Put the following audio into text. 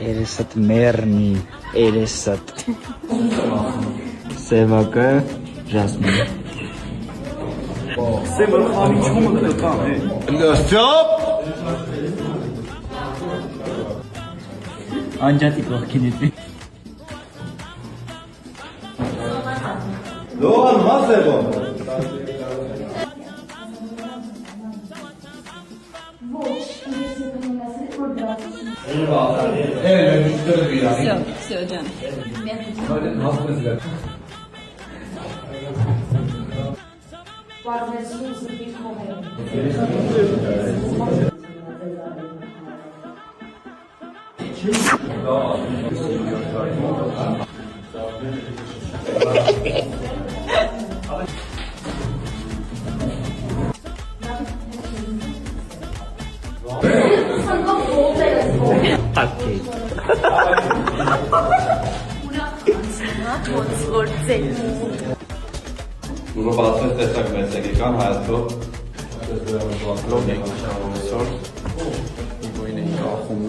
Երեսդ մերնի, երեսդ Սևակը Ժասմին Սևը խավի չոմը դրկան է Ստոպ Անջատի կողքինից Լողան մաս է բոմ Все, Джан. Ուրո բացվեց տեսակ մեծեգեկան հայացքով Լոգ ենք նշանում այսօր Իգոյն էինք ախում